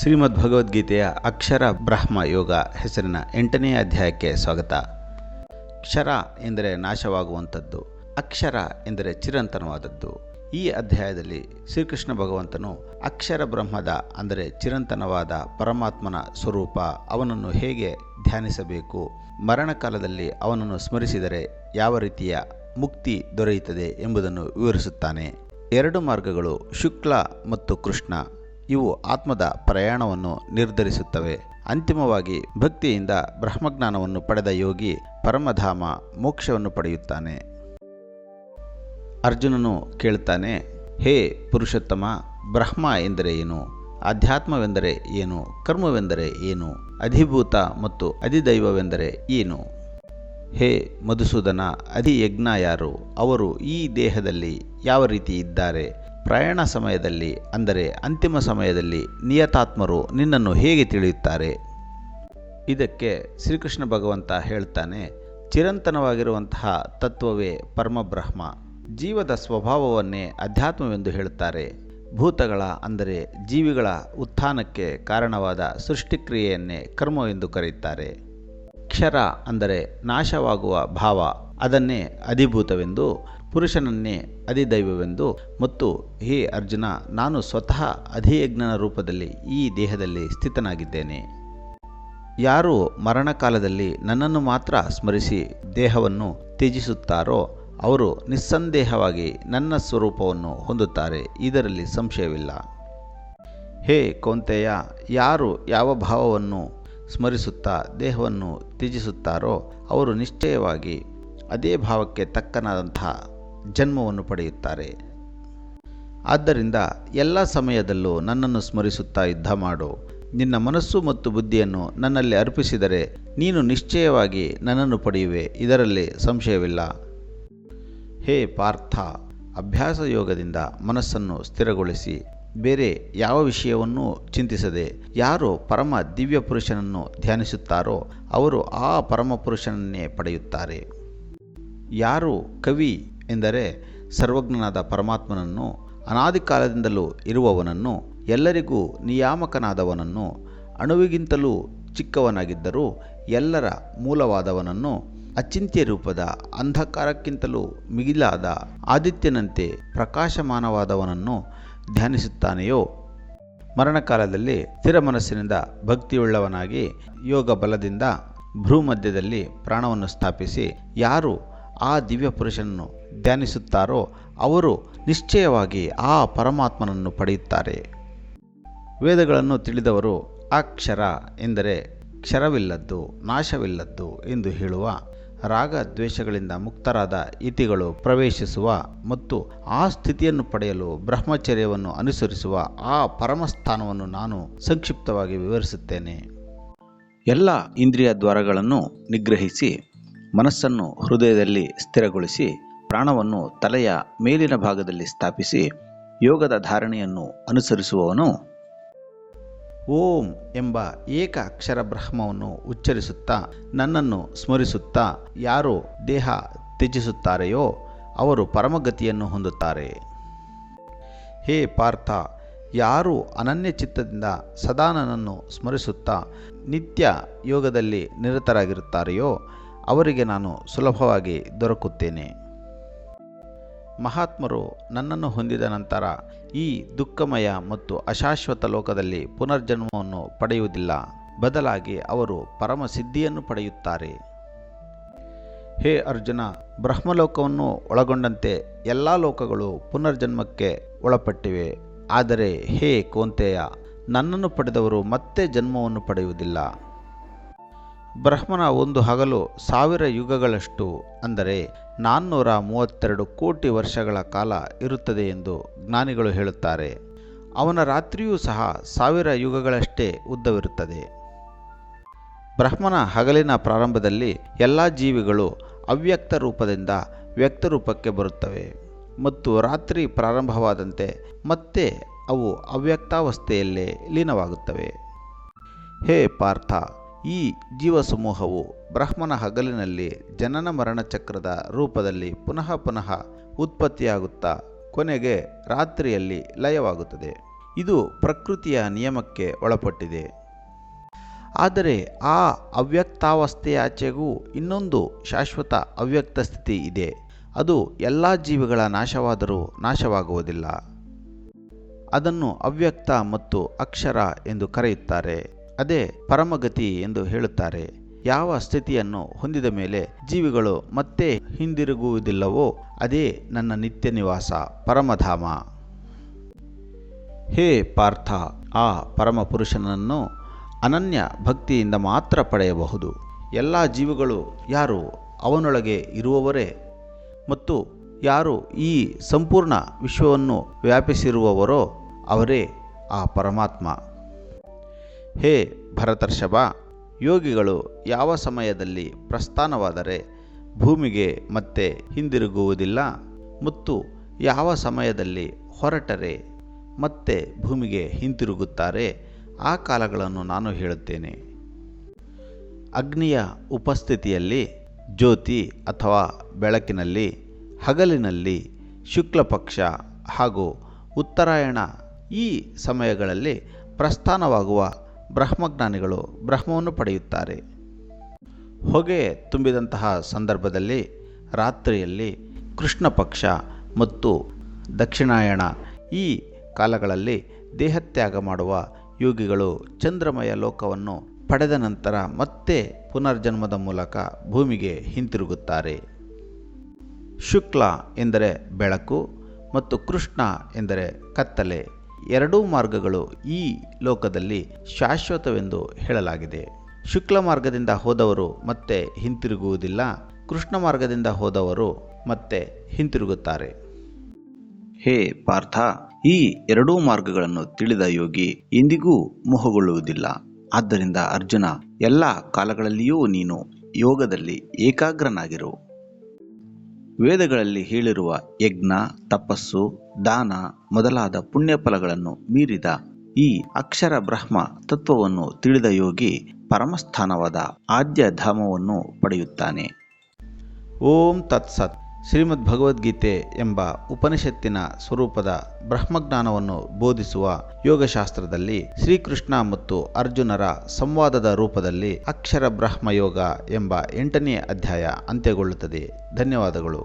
ಶ್ರೀಮದ್ ಭಗವದ್ಗೀತೆಯ ಅಕ್ಷರ ಬ್ರಹ್ಮ ಯೋಗ ಹೆಸರಿನ 8ನೇ ಅಧ್ಯಾಯಕ್ಕೆ ಸ್ವಾಗತ. ಕ್ಷರ ಎಂದರೆ ನಾಶವಾಗುವಂಥದ್ದು, ಅಕ್ಷರ ಎಂದರೆ ಚಿರಂತನವಾದದ್ದು. ಈ ಅಧ್ಯಾಯದಲ್ಲಿ ಶ್ರೀಕೃಷ್ಣ ಭಗವಂತನು ಅಕ್ಷರ ಬ್ರಹ್ಮದ ಅಂದರೆ ಚಿರಂತನವಾದ ಪರಮಾತ್ಮನ ಸ್ವರೂಪ, ಅವನನ್ನು ಹೇಗೆ ಧ್ಯಾನಿಸಬೇಕು, ಮರಣಕಾಲದಲ್ಲಿ ಅವನನ್ನು ಸ್ಮರಿಸಿದರೆ ಯಾವ ರೀತಿಯ ಮುಕ್ತಿ ದೊರೆಯುತ್ತದೆ ಎಂಬುದನ್ನು ವಿವರಿಸುತ್ತಾನೆ. 2 ಮಾರ್ಗಗಳು, ಶುಕ್ಲ ಮತ್ತು ಕೃಷ್ಣ, ಇವು ಆತ್ಮದ ಪ್ರಯಾಣವನ್ನು ನಿರ್ಧರಿಸುತ್ತವೆ. ಅಂತಿಮವಾಗಿ ಭಕ್ತಿಯಿಂದ ಬ್ರಹ್ಮಜ್ಞಾನವನ್ನು ಪಡೆದ ಯೋಗಿ ಪರಮಧಾಮ ಮೋಕ್ಷವನ್ನು ಪಡೆಯುತ್ತಾನೆ. ಅರ್ಜುನನು ಕೇಳುತ್ತಾನೆ, ಹೇ ಪುರುಷೋತ್ತಮ, ಬ್ರಹ್ಮ ಎಂದರೆ ಏನು, ಅಧ್ಯಾತ್ಮವೆಂದರೆ ಏನು, ಕರ್ಮವೆಂದರೆ ಏನು, ಅಧಿಭೂತ ಮತ್ತು ಅಧಿದೈವವೆಂದರೆ ಏನು? ಹೇ ಮಧುಸೂದನ, ಅಧಿಯಜ್ಞ ಯಾರು, ಅವರು ಈ ದೇಹದಲ್ಲಿ ಯಾವ ರೀತಿ ಇದ್ದಾರೆ, ಪ್ರಯಾಣ ಸಮಯದಲ್ಲಿ ಅಂದರೆ ಅಂತಿಮ ಸಮಯದಲ್ಲಿ ನಿಯತಾತ್ಮರು ನಿನ್ನನ್ನು ಹೇಗೆ ತಿಳಿಯುತ್ತಾರೆ? ಇದಕ್ಕೆ ಶ್ರೀಕೃಷ್ಣ ಭಗವಂತ ಹೇಳ್ತಾನೆ, ಚಿರಂತನವಾಗಿರುವಂತಹ ತತ್ವವೇ ಪರಮಬ್ರಹ್ಮ. ಜೀವದ ಸ್ವಭಾವವನ್ನೇ ಅಧ್ಯಾತ್ಮವೆಂದು ಹೇಳುತ್ತಾರೆ. ಭೂತಗಳ ಅಂದರೆ ಜೀವಿಗಳ ಉತ್ಥಾನಕ್ಕೆ ಕಾರಣವಾದ ಸೃಷ್ಟಿಕ್ರಿಯೆಯನ್ನೇ ಕರ್ಮವೆಂದು ಕರೆಯುತ್ತಾರೆ. ಕ್ಷರ ಅಂದರೆ ನಾಶವಾಗುವ ಭಾವ, ಅದನ್ನೇ ಅಧಿಭೂತವೆಂದು, ಪುರುಷನನ್ನೇ ಅಧಿದೈವವೆಂದು ಮತ್ತು ಹೇ ಅರ್ಜುನ, ನಾನು ಸ್ವತಃ ಅಧಿಯಜ್ಞನ ರೂಪದಲ್ಲಿ ಈ ದೇಹದಲ್ಲಿ ಸ್ಥಿತನಾಗಿದ್ದೇನೆ. ಯಾರು ಮರಣಕಾಲದಲ್ಲಿ ನನ್ನನ್ನು ಮಾತ್ರ ಸ್ಮರಿಸಿ ದೇಹವನ್ನು ತ್ಯಜಿಸುತ್ತಾರೋ ಅವರು ನಿಸ್ಸಂದೇಹವಾಗಿ ನನ್ನ ಸ್ವರೂಪವನ್ನು ಹೊಂದುತ್ತಾರೆ, ಇದರಲ್ಲಿ ಸಂಶಯವಿಲ್ಲ. ಹೇ ಕೌಂತೆಯ, ಯಾರು ಯಾವ ಭಾವವನ್ನು ಸ್ಮರಿಸುತ್ತಾ ದೇಹವನ್ನು ತ್ಯಜಿಸುತ್ತಾರೋ ಅವರು ನಿಶ್ಚಯವಾಗಿ ಅದೇ ಭಾವಕ್ಕೆ ತಕ್ಕನಾದಂತಹ ಜನ್ಮವನ್ನು ಪಡೆಯುತ್ತಾರೆ. ಆದ್ದರಿಂದ ಎಲ್ಲ ಸಮಯದಲ್ಲೂ ನನ್ನನ್ನು ಸ್ಮರಿಸುತ್ತಾ ಯುದ್ಧ ಮಾಡು. ನಿನ್ನ ಮನಸ್ಸು ಮತ್ತು ಬುದ್ಧಿಯನ್ನು ನನ್ನಲ್ಲಿ ಅರ್ಪಿಸಿದರೆ ನೀನು ನಿಶ್ಚಯವಾಗಿ ನನ್ನನ್ನು ಪಡೆಯುವೆ, ಇದರಲ್ಲಿ ಸಂಶಯವಿಲ್ಲ. ಹೇ ಪಾರ್ಥ, ಅಭ್ಯಾಸ ಯೋಗದಿಂದ ಮನಸ್ಸನ್ನು ಸ್ಥಿರಗೊಳಿಸಿ ಬೇರೆ ಯಾವ ವಿಷಯವನ್ನೂ ಚಿಂತಿಸದೆ ಯಾರು ಪರಮ ದಿವ್ಯ ಪುರುಷನನ್ನು ಧ್ಯಾನಿಸುತ್ತಾರೋ ಅವರು ಆ ಪರಮಪುರುಷನನ್ನೇ ಪಡೆಯುತ್ತಾರೆ. ಯಾರು ಕವಿ ಎಂದರೆ ಸರ್ವಜ್ಞನಾದ ಪರಮಾತ್ಮನನ್ನು, ಅನಾದಿ ಕಾಲದಿಂದಲೂ ಇರುವವನನ್ನು, ಎಲ್ಲರಿಗೂ ನಿಯಾಮಕನಾದವನನ್ನು, ಅಣುವಿಗಿಂತಲೂ ಚಿಕ್ಕವನಾಗಿದ್ದರೂ ಎಲ್ಲರ ಮೂಲವಾದವನನ್ನು, ಅಚಿಂತ್ಯ ರೂಪದ ಅಂಧಕಾರಕ್ಕಿಂತಲೂ ಮಿಗಿಲಾದ ಆದಿತ್ಯನಂತೆ ಪ್ರಕಾಶಮಾನವಾದವನನ್ನು ಧ್ಯಾನಿಸುತ್ತಾನೆಯೋ, ಮರಣಕಾಲದಲ್ಲಿ ಸ್ಥಿರ ಮನಸ್ಸಿನಿಂದ ಭಕ್ತಿಯುಳ್ಳವನಾಗಿ ಯೋಗ ಬಲದಿಂದ ಭ್ರೂಮಧ್ಯದಲ್ಲಿ ಪ್ರಾಣವನ್ನು ಸ್ಥಾಪಿಸಿ ಯಾರು ಆ ದಿವ್ಯ ಪುರುಷನನ್ನು ಧ್ಯಾನಿಸುತ್ತಾರೋ ಅವರು ನಿಶ್ಚಯವಾಗಿ ಆ ಪರಮಾತ್ಮನನ್ನು ಪಡೆಯುತ್ತಾರೆ. ವೇದಗಳನ್ನು ತಿಳಿದವರು ಅಕ್ಷರ ಎಂದರೆ ಕ್ಷರವಿಲ್ಲದ್ದು, ನಾಶವಿಲ್ಲದ್ದು ಎಂದು ಹೇಳುವ, ರಾಗ ದ್ವೇಷಗಳಿಂದ ಮುಕ್ತರಾದ ಯತಿಗಳು ಪ್ರವೇಶಿಸುವ ಮತ್ತು ಆ ಸ್ಥಿತಿಯನ್ನು ಪಡೆಯಲು ಬ್ರಹ್ಮಚರ್ಯವನ್ನು ಅನುಸರಿಸುವ ಆ ಪರಮಸ್ಥಾನವನ್ನು ನಾನು ಸಂಕ್ಷಿಪ್ತವಾಗಿ ವಿವರಿಸುತ್ತೇನೆ. ಎಲ್ಲ ಇಂದ್ರಿಯ ದ್ವಾರಗಳನ್ನು ನಿಗ್ರಹಿಸಿ ಮನಸ್ಸನ್ನು ಹೃದಯದಲ್ಲಿ ಸ್ಥಿರಗೊಳಿಸಿ ಪ್ರಾಣವನ್ನು ತಲೆಯ ಮೇಲಿನ ಭಾಗದಲ್ಲಿ ಸ್ಥಾಪಿಸಿ ಯೋಗದ ಧಾರಣೆಯನ್ನು ಅನುಸರಿಸುವವನು ಓಂ ಎಂಬ ಏಕ ಅಕ್ಷರ ಬ್ರಹ್ಮವನ್ನು ಉಚ್ಚರಿಸುತ್ತಾ ನನ್ನನ್ನು ಸ್ಮರಿಸುತ್ತಾ ಯಾರು ದೇಹ ತ್ಯಜಿಸುತ್ತಾರೆಯೋ ಅವರು ಪರಮಗತಿಯನ್ನು ಹೊಂದುತ್ತಾರೆ. ಹೇ ಪಾರ್ಥ, ಯಾರು ಅನನ್ಯ ಚಿತ್ತದಿಂದ ಸದಾ ನನ್ನನ್ನು ಸ್ಮರಿಸುತ್ತಾ ನಿತ್ಯ ಯೋಗದಲ್ಲಿ ನಿರತರಾಗಿರುತ್ತಾರೆಯೋ ಅವರಿಗೆ ನಾನು ಸುಲಭವಾಗಿ ದೊರಕುತ್ತೇನೆ. ಮಹಾತ್ಮರು ನನ್ನನ್ನು ಹೊಂದಿದ ನಂತರ ಈ ದುಃಖಮಯ ಮತ್ತು ಅಶಾಶ್ವತ ಲೋಕದಲ್ಲಿ ಪುನರ್ಜನ್ಮವನ್ನು ಪಡೆಯುವುದಿಲ್ಲ, ಬದಲಾಗಿ ಅವರು ಪರಮಸಿದ್ಧಿಯನ್ನು ಪಡೆಯುತ್ತಾರೆ. ಹೇ ಅರ್ಜುನ, ಬ್ರಹ್ಮಲೋಕವನ್ನು ಒಳಗೊಂಡಂತೆ ಎಲ್ಲ ಲೋಕಗಳು ಪುನರ್ಜನ್ಮಕ್ಕೆ ಒಳಪಟ್ಟಿವೆ. ಆದರೆ ಹೇ ಕೌಂತೆಯ, ನನ್ನನ್ನು ಪಡೆದವರು ಮತ್ತೆ ಜನ್ಮವನ್ನು ಪಡೆಯುವುದಿಲ್ಲ. ಬ್ರಹ್ಮನ ಒಂದು ಹಗಲು 1000 ಯುಗಗಳಷ್ಟು ಅಂದರೆ 432 ಕೋಟಿ ವರ್ಷಗಳ ಕಾಲ ಇರುತ್ತದೆ ಎಂದು ಜ್ಞಾನಿಗಳು ಹೇಳುತ್ತಾರೆ. ಅವನ ರಾತ್ರಿಯೂ ಸಹ 1000 ಯುಗಗಳಷ್ಟೇ ಉದ್ದವಿರುತ್ತದೆ. ಬ್ರಹ್ಮನ ಹಗಲಿನ ಪ್ರಾರಂಭದಲ್ಲಿ ಎಲ್ಲ ಜೀವಿಗಳು ಅವ್ಯಕ್ತ ರೂಪದಿಂದ ವ್ಯಕ್ತ ರೂಪಕ್ಕೆ ಬರುತ್ತವೆ ಮತ್ತು ರಾತ್ರಿ ಪ್ರಾರಂಭವಾದಂತೆ ಮತ್ತೆ ಅವು ಅವ್ಯಕ್ತಾವಸ್ಥೆಯಲ್ಲೇ ಲೀನವಾಗುತ್ತವೆ. ಹೇ ಪಾರ್ಥ, ಈ ಜೀವಸಮೂಹವು ಬ್ರಹ್ಮನ ಹಗಲಿನಲ್ಲಿ ಜನನ ಮರಣ ಚಕ್ರದ ರೂಪದಲ್ಲಿ ಪುನಃ ಪುನಃ ಉತ್ಪತ್ತಿಯಾಗುತ್ತಾ ಕೊನೆಗೆ ರಾತ್ರಿಯಲ್ಲಿ ಲಯವಾಗುತ್ತದೆ. ಇದು ಪ್ರಕೃತಿಯ ನಿಯಮಕ್ಕೆ ಒಳಪಟ್ಟಿದೆ. ಆದರೆ ಆ ಅವ್ಯಕ್ತಾವಸ್ಥೆಯಾಚೆಗೂ ಇನ್ನೊಂದು ಶಾಶ್ವತ ಅವ್ಯಕ್ತ ಸ್ಥಿತಿ ಇದೆ. ಅದು ಎಲ್ಲ ಜೀವಿಗಳ ನಾಶವಾದರೂ ನಾಶವಾಗುವುದಿಲ್ಲ. ಅದನ್ನು ಅವ್ಯಕ್ತ ಮತ್ತು ಅಕ್ಷರ ಎಂದು ಕರೆಯುತ್ತಾರೆ. ಅದೇ ಪರಮಗತಿ ಎಂದು ಹೇಳುತ್ತಾರೆ. ಯಾವ ಸ್ಥಿತಿಯನ್ನು ಹೊಂದಿದ ಮೇಲೆ ಜೀವಿಗಳು ಮತ್ತೆ ಹಿಂದಿರುಗುವುದಿಲ್ಲವೋ ಅದೇ ನನ್ನ ನಿತ್ಯ ನಿವಾಸ ಪರಮಧಾಮ. ಹೇ ಪಾರ್ಥ, ಆ ಪರಮಪುರುಷನನ್ನು ಅನನ್ಯ ಭಕ್ತಿಯಿಂದ ಮಾತ್ರ ಪಡೆಯಬಹುದು. ಎಲ್ಲ ಜೀವಿಗಳು ಯಾರು ಅವನೊಳಗೆ ಇರುವವರೇ ಮತ್ತು ಯಾರು ಈ ಸಂಪೂರ್ಣ ವಿಶ್ವವನ್ನು ವ್ಯಾಪಿಸಿರುವವರೋ ಅವರೇ ಆ ಪರಮಾತ್ಮ. ಹೇ ಭರತರ್ಷಭ, ಯೋಗಿಗಳು ಯಾವ ಸಮಯದಲ್ಲಿ ಪ್ರಸ್ಥಾನವಾದರೆ ಭೂಮಿಗೆ ಮತ್ತೆ ಹಿಂದಿರುಗುವುದಿಲ್ಲ ಮತ್ತು ಯಾವ ಸಮಯದಲ್ಲಿ ಹೊರಟರೆ ಮತ್ತೆ ಭೂಮಿಗೆ ಹಿಂತಿರುಗುತ್ತಾರೆ, ಆ ಕಾಲಗಳನ್ನು ನಾನು ಹೇಳುತ್ತೇನೆ. ಅಗ್ನಿಯ ಉಪಸ್ಥಿತಿಯಲ್ಲಿ, ಜ್ಯೋತಿ ಅಥವಾ ಬೆಳಕಿನಲ್ಲಿ, ಹಗಲಿನಲ್ಲಿ, ಶುಕ್ಲಪಕ್ಷ ಹಾಗೂ ಉತ್ತರಾಯಣ ಈ ಸಮಯಗಳಲ್ಲಿ ಪ್ರಸ್ಥಾನವಾಗುವ ಬ್ರಹ್ಮಜ್ಞಾನಿಗಳು ಬ್ರಹ್ಮವನ್ನು ಪಡೆಯುತ್ತಾರೆ. ಹೊಗೆ ತುಂಬಿದಂತಹ ಸಂದರ್ಭದಲ್ಲಿ, ರಾತ್ರಿಯಲ್ಲಿ, ಕೃಷ್ಣ ಪಕ್ಷ ಮತ್ತು ದಕ್ಷಿಣಾಯಣ ಈ ಕಾಲಗಳಲ್ಲಿ ದೇಹತ್ಯಾಗ ಮಾಡುವ ಯೋಗಿಗಳು ಚಂದ್ರಮಯ ಲೋಕವನ್ನು ಪಡೆದ ನಂತರ ಮತ್ತೆ ಪುನರ್ಜನ್ಮದ ಮೂಲಕ ಭೂಮಿಗೆ ಹಿಂತಿರುಗುತ್ತಾರೆ. ಶುಕ್ಲ ಎಂದರೆ ಬೆಳಕು ಮತ್ತು ಕೃಷ್ಣ ಎಂದರೆ ಕತ್ತಲೆ. ಎರಡೂ ಮಾರ್ಗಗಳು ಈ ಲೋಕದಲ್ಲಿ ಶಾಶ್ವತವೆಂದು ಹೇಳಲಾಗಿದೆ. ಶುಕ್ಲ ಮಾರ್ಗದಿಂದ ಹೋದವರು ಮತ್ತೆ ಹಿಂತಿರುಗುವುದಿಲ್ಲ, ಕೃಷ್ಣ ಮಾರ್ಗದಿಂದ ಹೋದವರು ಮತ್ತೆ ಹಿಂತಿರುಗುತ್ತಾರೆ. ಹೇ ಪಾರ್ಥ, ಈ ಎರಡೂ ಮಾರ್ಗಗಳನ್ನು ತಿಳಿದ ಯೋಗಿ ಎಂದಿಗೂ ಮೋಹಗೊಳ್ಳುವುದಿಲ್ಲ. ಆದ್ದರಿಂದ ಅರ್ಜುನ, ಎಲ್ಲ ಕಾಲಗಳಲ್ಲಿಯೂ ನೀನು ಯೋಗದಲ್ಲಿ ಏಕಾಗ್ರನಾಗಿರು. ವೇದಗಳಲ್ಲಿ ಹೇಳಿರುವ ಯಜ್ಞ, ತಪಸ್ಸು, ದಾನ ಮೊದಲಾದ ಪುಣ್ಯ ಫಲಗಳನ್ನು ಮೀರಿದ ಈ ಅಕ್ಷರ ಬ್ರಹ್ಮ ತತ್ವವನ್ನು ತಿಳಿದ ಯೋಗಿ ಪರಮಸ್ಥಾನವಾದ ಆದ್ಯ ಧಾಮವನ್ನು ಪಡೆಯುತ್ತಾನೆ. ಓಂ ತತ್ಸತ್. ಶ್ರೀಮದ್ ಭಗವದ್ಗೀತೆ ಎಂಬ ಉಪನಿಷತ್ತಿನ ಸ್ವರೂಪದ ಬ್ರಹ್ಮಜ್ಞಾನವನ್ನು ಬೋಧಿಸುವ ಯೋಗಶಾಸ್ತ್ರದಲ್ಲಿ ಶ್ರೀಕೃಷ್ಣ ಮತ್ತು ಅರ್ಜುನರ ಸಂವಾದದ ರೂಪದಲ್ಲಿ ಅಕ್ಷರ ಬ್ರಹ್ಮಯೋಗ ಎಂಬ 8ನೇ ಅಧ್ಯಾಯ ಅಂತ್ಯಗೊಳ್ಳುತ್ತದೆ. ಧನ್ಯವಾದಗಳು.